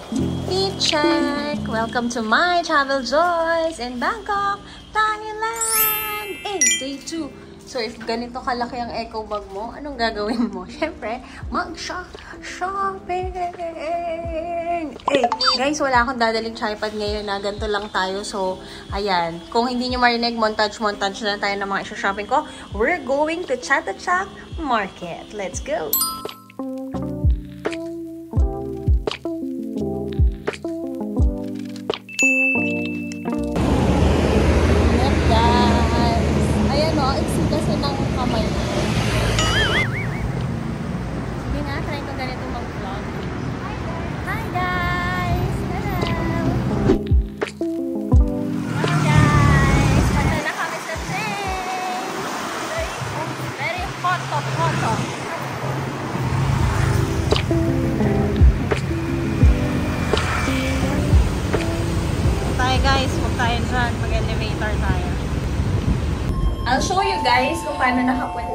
Heat check! Welcome to my travel joys in Bangkok, Thailand! Day 2. So, if ganito kalaki ang eco bag mo, anong gagawin mo? Siyempre, mag-shopping! Guys, wala akong dadaling tripod ngayon na ganito lang tayo. So, ayan. Kung hindi nyo marinig, montage na tayo ng mga isa-shopping ko. We're going to Chatuchak Market. Let's go! I'll show you guys kung paano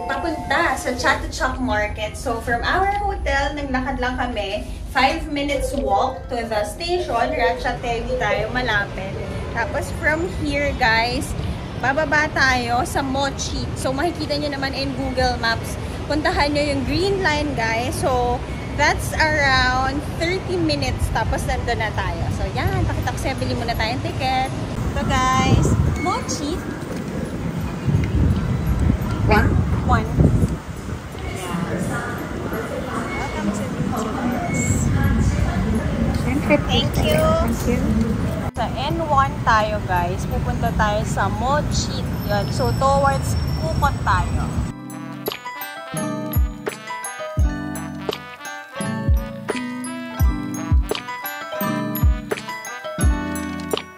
papunta sa Chatuchak Market. So, from our hotel, naglakad lang kami. 5 minutes walk to the station. Ratchatewi tayo, malapit. Tapos, from here, guys, bababa tayo sa Mochi. So, makikita nyo naman in Google Maps. Puntahan nyo yung green line, guys. So, that's around 30 minutes. Tapos, nandun na tayo. So, yan. Pakita ko sa'yo, bili muna tayong ticket. So, guys, Mochi. One. Yeah. Welcome to Thank you. Sa N1 tayo, guys. Pupunta tayo sa Mochi. Yan. So, towards Kukot tayo.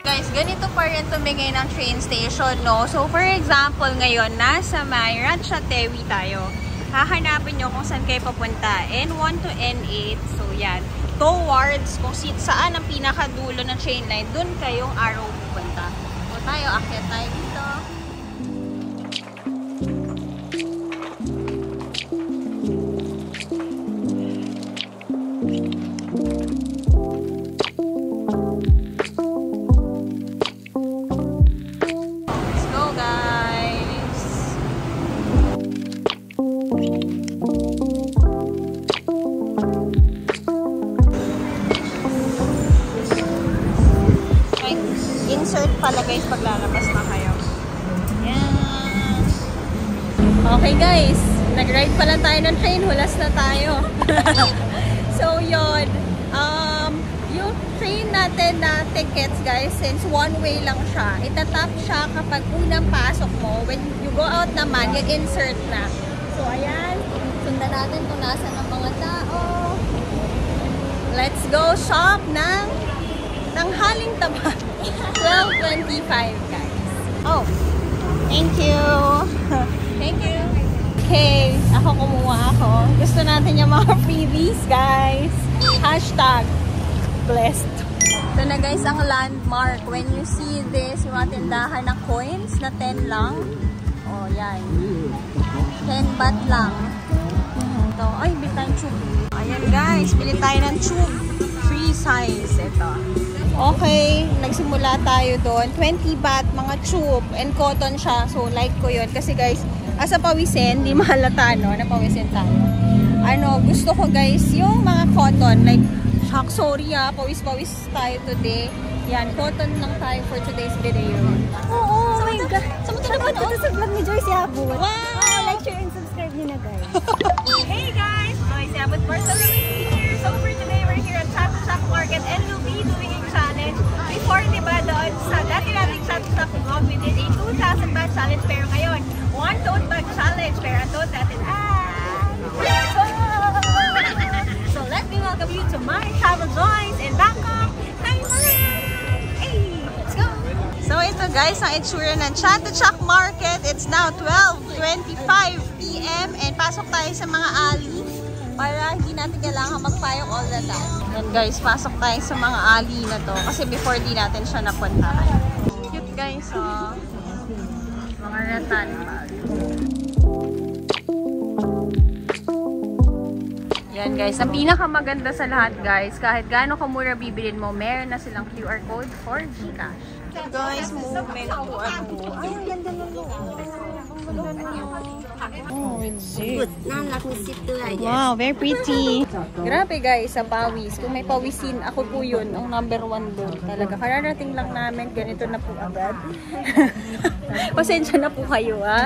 Guys, ganito pa rin tumingay ng train station, no? So, for example, ngayon, nasa may Ratchatewi tayo. Hahanapin nyo kung saan kayo papunta. N1 to N8. So, yan. Towards kung saan ang pinakadulo ng train line, dun kayong arrow pupunta. So, tayo, akyat tayo dito. Insert pala guys pag lalabas na kayo. Yan. Okay guys, nag-ride pala tayo ng train, hulas na tayo. So yun, yung train natin na tickets guys, since one way lang siya, itatap siya kapag unang pasok mo. When you go out naman, you insert na. So ayan, sundan natin kung nasan ang mga tao. Let's go shop ng tanghaling taba. 12:25 guys. Oh, thank you. Thank you. Okay, ako kumuha ako. Gusto natin yung mga freebies guys. Hashtag blessed. Ito na guys ang landmark. When you see this, yung mga tindahan ng coins na 10 lang. Oh, yan. 10 baht lang. Ito. Ay, bili tayong tube. Ayan guys, bili tayo ng tube. Free size. Ito. Okay, nagsimula tayo doon. 20 baht, mga tube, and cotton siya. So, like ko yun. Kasi guys, asa pawisin, di mahalata, no? Napawisin tayo. Gusto ko guys, yung mga cotton. Like, sorry pawis-pawis tayo today. Yan, cotton lang tayo for today's video. Oh my God. Saan mo ito napanood? Ito sa vlog ni Joyce Abot. Wow! Like, share, and subscribe nyo na guys. Hey guys! Joyce Abot Bartolini here. So, for today, we're here at Chatuchak Market and we'll be doing challenge. Before, diba, doon sa dati nating Chatuchak vlog, we did a 2,000 baht challenge. Pero ngayon, 1 tote bag challenge. Pero ang tote natin so, let me welcome you to my travel joys in Bangkok, Thailand. Hey, let's go! So, ito guys, ang itsura ng Chatuchak Market. It's now 12:25 PM and pasok tayo sa mga alley. Para hindi natin kailangan magpayok all the time. And guys, pasok tayo sa mga alley na to. Kasi before di natin siya napuntahan. Cute guys, oh. Mga rattan bag. Yan guys, ang pinakamaganda sa lahat guys, kahit gaano kamura bibilin mo, meron na silang QR code for GCash. Guys, movement po ano. Ay, ang ganda na no. Oh, it's it. Wow, very pretty. Grabe guys, sa pawis. Kung may pawisin, ako po yun, ang #1 doon. Talaga, kararating lang namin, ganito na po agad. Pasensya na po kayo ah.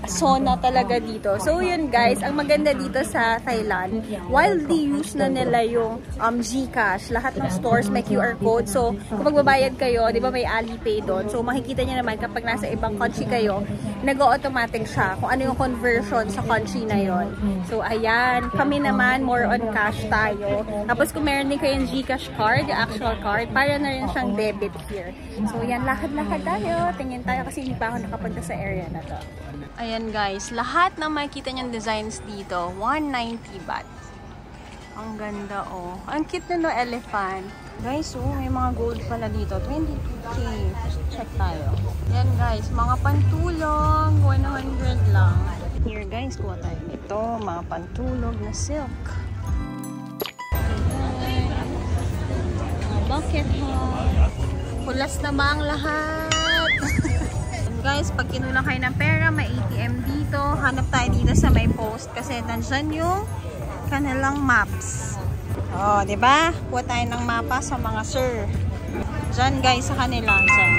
Sauna talaga dito. So yun guys, ang maganda dito sa Thailand, widely used na nila yung GCash. Lahat ng stores may QR code. So kung magbabayad kayo, di ba may Alipay doon. So makikita niyo naman kapag nasa ibang country kayo, nag-automatic siya kung ano yung conversion sa country na yon. So ayan, kami naman more on cash tayo. Tapos kung meron din kayong GCash card, yung actual card, para na rin siyang debit here. So yan, lakad-lakad tayo. Tingin tayo kasi hindi pa ako nakapunta sa area na to. Ayan guys, lahat ng makikita niyong designs dito, 190 baht. Ang ganda oh. Ang cute na no elephant. Guys, oh, may mga gold pala dito. 22K. Check tayo. Ayan guys, mga pantulong, 100 lang. Here guys, kuha tayo nito. Mga pantulog na silk. Bucket hat. Pulas na ba ang lahat? Guys, pag kinulang kayo ng pera, may ATM dito. Hanap tayo dito sa may post kasi nandyan yung kanilang maps. Oh, diba? Kuha tayo ng mapa sa mga sir. Dyan guys, sa kanila. Dyan.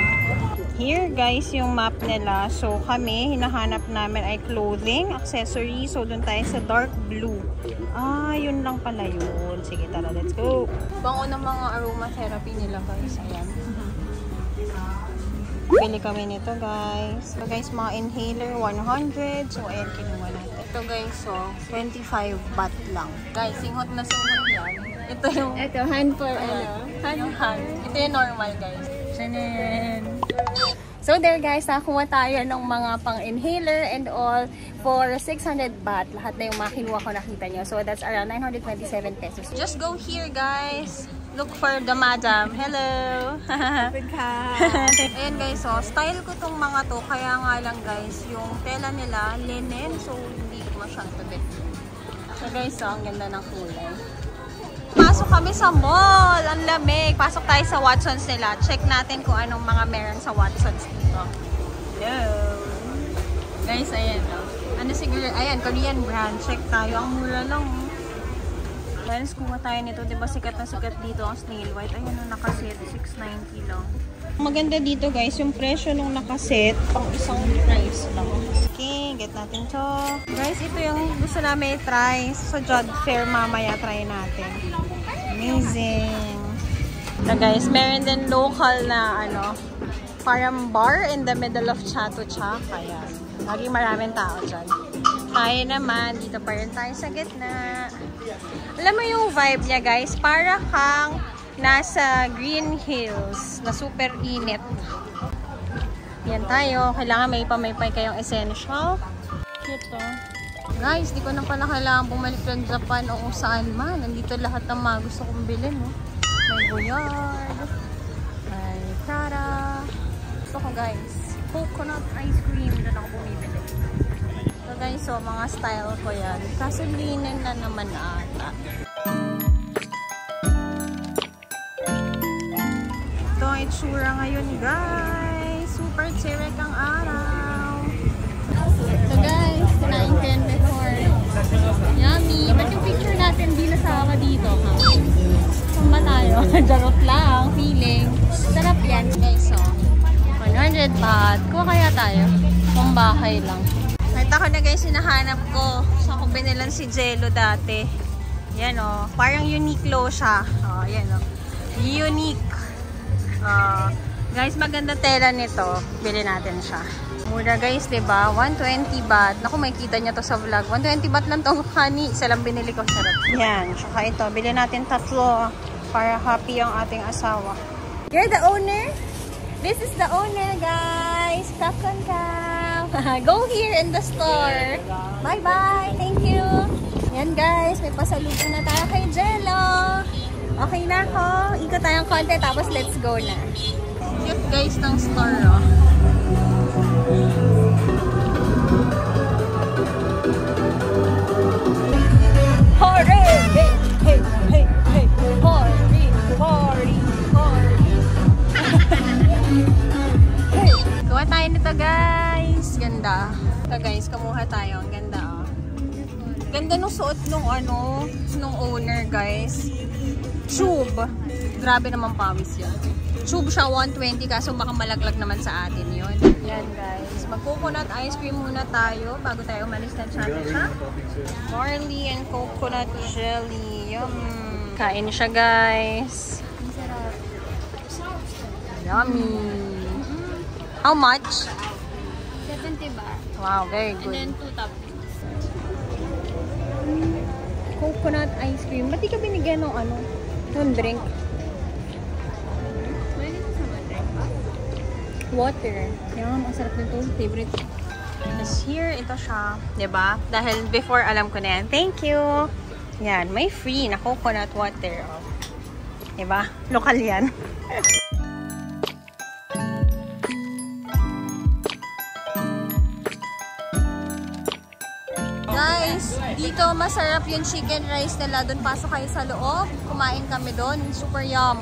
Here guys, yung map nila. So kami, hinahanap namin ay clothing, accessories. So dun tayo sa dark blue. Ah, yun lang pala yun. Sige, tara, let's go. Bango ng mga aromatherapy nila guys. Ayan. Pili kami nito guys. So guys, mga inhaler 100. So ayan, kinuha natin. Ito guys, so 25 baht lang. Guys, singhot na singhot yan. Ito yung hand for ano? Yung hand. Ito yung normal guys. Chanin! So there guys, nakakuha tayo ng mga pang inhaler and all for 600 baht. Lahat na yung mga kinuha ko, nakita nyo. So that's around 927 pesos. Just go here guys. Look for the madam. Hello! Ayan guys, so style ko tong mga to. Kaya nga lang guys, yung tela nila, linen. So hindi ko masyang tubig. So guys, so ang ganda ng kulay. Pasok kami sa mall. Ang lamig. Pasok tayo sa Watsons nila. Check natin kung anong mga meron sa Watsons dito. Hello! Guys, ayan. Ano siguro, ayan, Korean brand. Check tayo. Ang mura lang. Guys, kuha tayo nito. Diba sikat na sikat dito ang snail white. Ayan, nakaset. 690 lang. Maganda dito guys, yung presyo nung nakaset, pang isang price lang. Okay, get natin to. Guys, ito yung gusto namin i-try. So, Job Fair mamaya try natin. Amazing. So guys, meron din local na ano, parang bar in the middle of Chatuchak. Kaya, laging maraming tao dyan. Tayo naman, dito pa rin tayo sa gitna. Alam mo yung vibe niya guys, para kang nasa Green Hills na super init. Yan tayo. Kailangan may pamaypay kayong essential. Cute to. Guys, di ko na pala kailangan bumalik ng Japan o kung saan man. Nandito lahat ng mga gusto kong bilhin. No? May Goyard. May Prada. Gusto ko guys. Coconut ice cream. Doon ako bumibili. So guys, so mga style ko yan. Kaso linen na naman ata. Ito ang itsura ngayon guys. Super cherek ang araw. So guys, kinain ko yan before. Yummy. Ba't yung picture natin di nasama dito ha? Saan ba tayo? Jarot lang. Feeling. Sarap yan guys. So, 100 baht. Kuha kaya tayo? Pang bahay lang. Kahit ako na guys, hinahanap ko. Saan ko binilan si Jello dati. Yan o. Parang Uniqlo siya. O, yan o. Unique. Guys, maganda tela nito. Bili natin siya. Mura guys, diba? 120 baht. Naku, makikita niya to sa vlog. 120 baht lang tong honey. Isa lang binili ko. Sarap. Yan. Tsaka ito. Bili natin tatlo. Para happy ang ating asawa. You're the owner? This is the owner, guys. Kakon ka. Go here in the store. Bye-bye. Thank you. Yan guys, may pasalubong na tayo kay Jello. Okay na ako. Ikot tayong konti tapos let's go na. Cute guys ng store. Oh. Hooray! Ito guys, kamuha tayo. Ang ganda oh. Ganda nung suot nung ano, nung owner guys. Tube. Grabe naman pawis yun. Tube siya 120 kaso baka malaglag naman sa atin yun. Yan guys. Mag-coconut ice cream muna tayo bago tayo umalis na siya. Marley and coconut jelly. Yum. Kain siya guys. Yummy. How much? 70 baht. Wow, very good. And then 2 toppings. Coconut ice cream. Ba't di ka binigyan ng ano? Ng drink? Water. Yan, ang sarap nito. Favorite. Tapos here, ito siya. Diba? Dahil before, alam ko na yan. Thank you! Yan, may free na coconut water. Oh. Diba? Lokal yan. Guys, dito masarap yung chicken rice nila. Doon pasok kayo sa loob. Kumain kami doon. Super yum.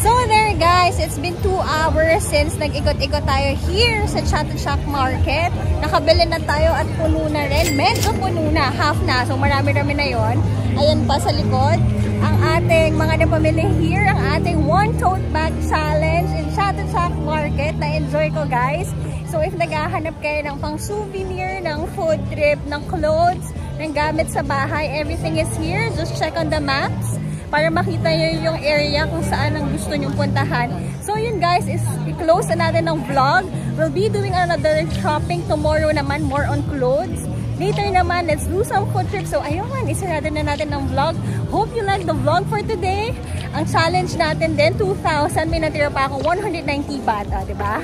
So there guys, it's been 2 hours since nag-ikot-ikot tayo here sa Chatuchak Market. Nakabili na tayo at puno na rin. Medyo puno na, half na. So marami-rami na yon. Ayan pa sa likod. Ang ating mga napamili here, ang ating one tote bag challenge in Chatuchak Market. Na-enjoy ko guys. So if naghahanap kayo ng pang souvenir, ng food trip, ng clothes, ng gamit sa bahay, everything is here. Just check on the maps para makita nyo yung area kung saan ang gusto nyong puntahan. So yun guys, is i-close na natin ng vlog. We'll be doing another shopping tomorrow naman, more on clothes. Later naman, let's do some food trip. So ayun, isarado na natin ng vlog. Hope you like the vlog for today. Ang challenge natin din, 2,000. May natira pa akong 190 baht, diba?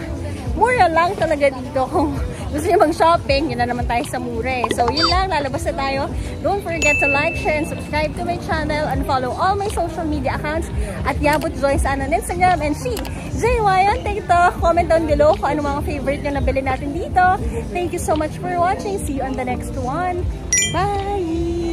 Mura lang talaga dito. Kung gusto niyo mag-shopping, yun na naman tayo sa mura eh. So yun lang, lalabas na tayo. Don't forget to like, share, and subscribe to my channel and follow all my social media accounts at Yabut Joyce on Instagram and she, JYan TikTok. Comment down below kung ano mga favorite nyo nabili natin dito. Thank you so much for watching. See you on the next one. Bye!